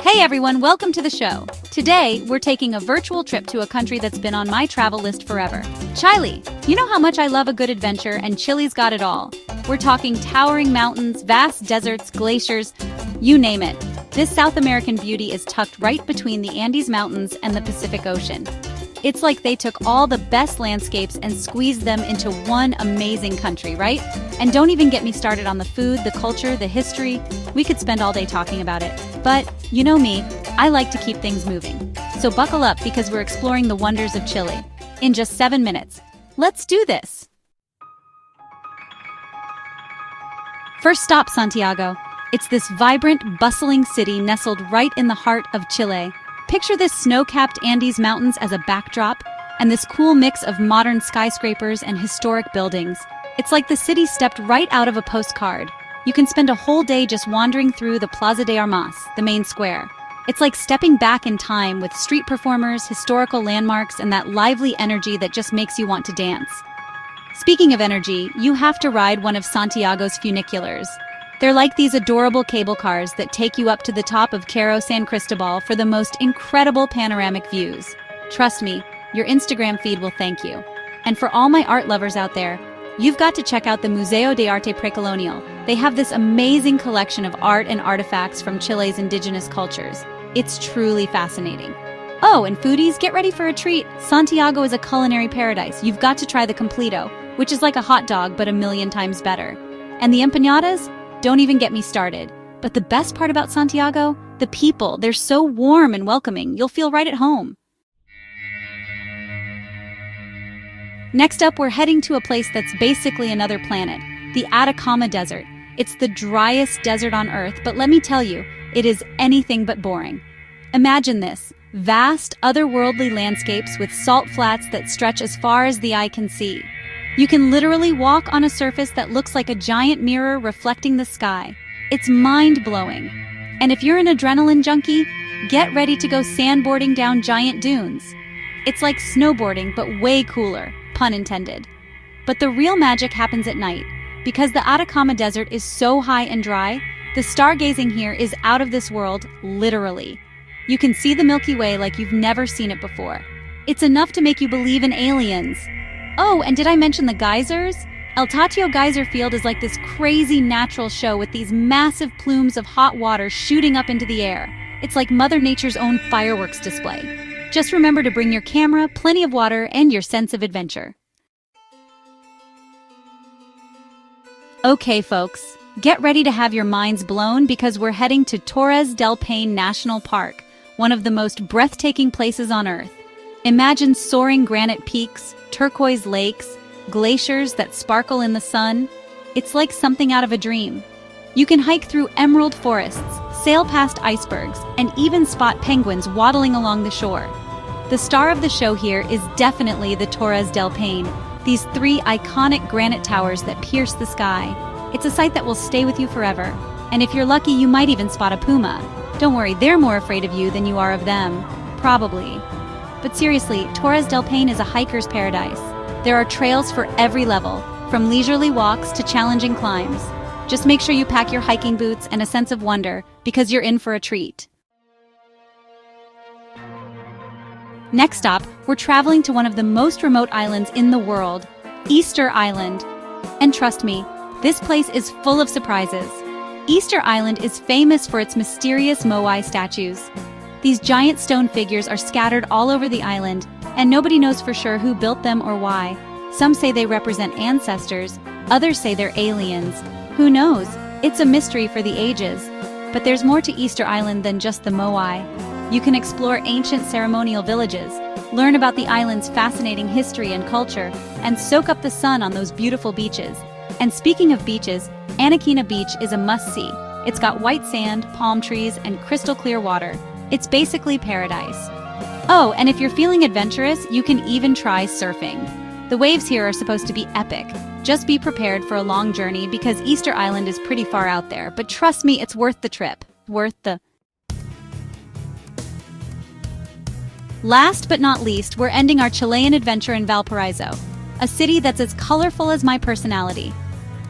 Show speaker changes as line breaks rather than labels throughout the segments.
Hey everyone, welcome to the show. Today, we're taking a virtual trip to a country that's been on my travel list forever. Chile. You know how much I love a good adventure, and Chile's got it all. We're talking towering mountains, vast deserts, glaciers, you name it. This South American beauty is tucked right between the Andes Mountains and the Pacific Ocean. It's like they took all the best landscapes and squeezed them into one amazing country, right? And don't even get me started on the food, the culture, the history. We could spend all day talking about it. But, you know me, I like to keep things moving. So buckle up because we're exploring the wonders of Chile. In just 7 minutes. Let's do this! First stop, Santiago. It's this vibrant, bustling city nestled right in the heart of Chile. Picture this snow-capped Andes Mountains as a backdrop, and this cool mix of modern skyscrapers and historic buildings. It's like the city stepped right out of a postcard. You can spend a whole day just wandering through the Plaza de Armas, the main square. It's like stepping back in time with street performers, historical landmarks, and that lively energy that just makes you want to dance. Speaking of energy, you have to ride one of Santiago's funiculars. They're like these adorable cable cars that take you up to the top of Cerro San Cristobal for the most incredible panoramic views. Trust me, your Instagram feed will thank you. And for all my art lovers out there, you've got to check out the Museo de Arte Precolonial. They have this amazing collection of art and artifacts from Chile's indigenous cultures. It's truly fascinating. Oh, and foodies, get ready for a treat. Santiago is a culinary paradise. You've got to try the completo, which is like a hot dog but a million times better. And the empanadas? Don't even get me started. But the best part about Santiago? The people. They're so warm and welcoming. You'll feel right at home. Next up, we're heading to a place that's basically another planet, the Atacama Desert. It's the driest desert on Earth, but let me tell you, it is anything but boring. Imagine this, vast, otherworldly landscapes with salt flats that stretch as far as the eye can see. You can literally walk on a surface that looks like a giant mirror reflecting the sky. It's mind-blowing. And if you're an adrenaline junkie, get ready to go sandboarding down giant dunes. It's like snowboarding, but way cooler, pun intended. But the real magic happens at night. Because the Atacama Desert is so high and dry, the stargazing here is out of this world, literally. You can see the Milky Way like you've never seen it before. It's enough to make you believe in aliens. Oh, and did I mention the geysers? El Tatio Geyser Field is like this crazy natural show with these massive plumes of hot water shooting up into the air. It's like Mother Nature's own fireworks display. Just remember to bring your camera, plenty of water, and your sense of adventure. Okay, folks, get ready to have your minds blown because we're heading to Torres del Paine National Park, one of the most breathtaking places on Earth. Imagine soaring granite peaks, turquoise lakes, glaciers that sparkle in the sun. It's like something out of a dream. You can hike through emerald forests, sail past icebergs, and even spot penguins waddling along the shore. The star of the show here is definitely the Torres del Paine, these 3 iconic granite towers that pierce the sky. It's a sight that will stay with you forever. And if you're lucky, you might even spot a puma. Don't worry, they're more afraid of you than you are of them. Probably. But seriously, Torres del Paine is a hiker's paradise. There are trails for every level, from leisurely walks to challenging climbs. Just make sure you pack your hiking boots and a sense of wonder, because you're in for a treat. Next stop, we're traveling to one of the most remote islands in the world, Easter Island. And trust me, this place is full of surprises. Easter Island is famous for its mysterious Moai statues. These giant stone figures are scattered all over the island, and nobody knows for sure who built them or why. Some say they represent ancestors, others say they're aliens. Who knows? It's a mystery for the ages. But there's more to Easter Island than just the Moai. You can explore ancient ceremonial villages, learn about the island's fascinating history and culture, and soak up the sun on those beautiful beaches. And speaking of beaches, Anaquina Beach is a must-see. It's got white sand, palm trees, and crystal clear water. It's basically paradise. Oh, and if you're feeling adventurous, you can even try surfing. The waves here are supposed to be epic. Just be prepared for a long journey because Easter Island is pretty far out there, but trust me, it's worth the trip. Last but not least, we're ending our Chilean adventure in Valparaíso, a city that's as colorful as my personality.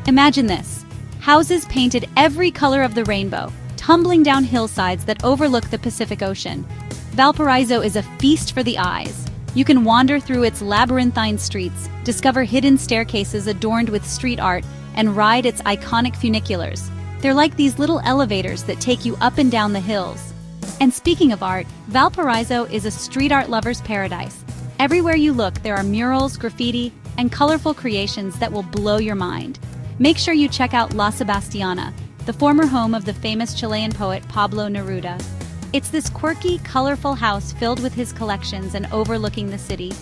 Imagine this. Houses painted every color of the rainbow, tumbling down hillsides that overlook the Pacific Ocean. Valparaíso is a feast for the eyes. You can wander through its labyrinthine streets, discover hidden staircases adorned with street art, and ride its iconic funiculars. They're like these little elevators that take you up and down the hills. And speaking of art, Valparaíso is a street art lover's paradise. Everywhere you look, there are murals, graffiti, and colorful creations that will blow your mind. Make sure you check out La Sebastiana, the former home of the famous Chilean poet Pablo Neruda. It's this quirky, colorful house filled with his collections and overlooking the city.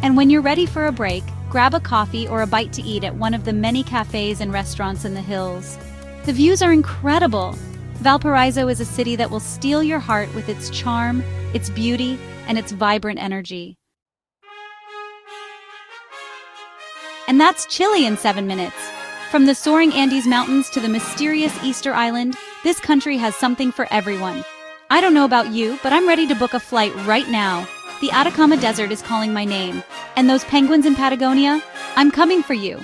And when you're ready for a break, grab a coffee or a bite to eat at one of the many cafes and restaurants in the hills. The views are incredible. Valparaíso is a city that will steal your heart with its charm, its beauty, and its vibrant energy. And that's Chile in 7 minutes. From the soaring Andes Mountains to the mysterious Easter Island, this country has something for everyone. I don't know about you, but I'm ready to book a flight right now. The Atacama Desert is calling my name. And those penguins in Patagonia? I'm coming for you.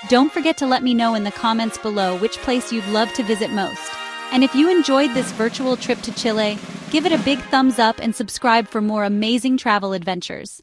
Don't forget to let me know in the comments below which place you'd love to visit most. And if you enjoyed this virtual trip to Chile, give it a big thumbs up and subscribe for more amazing travel adventures.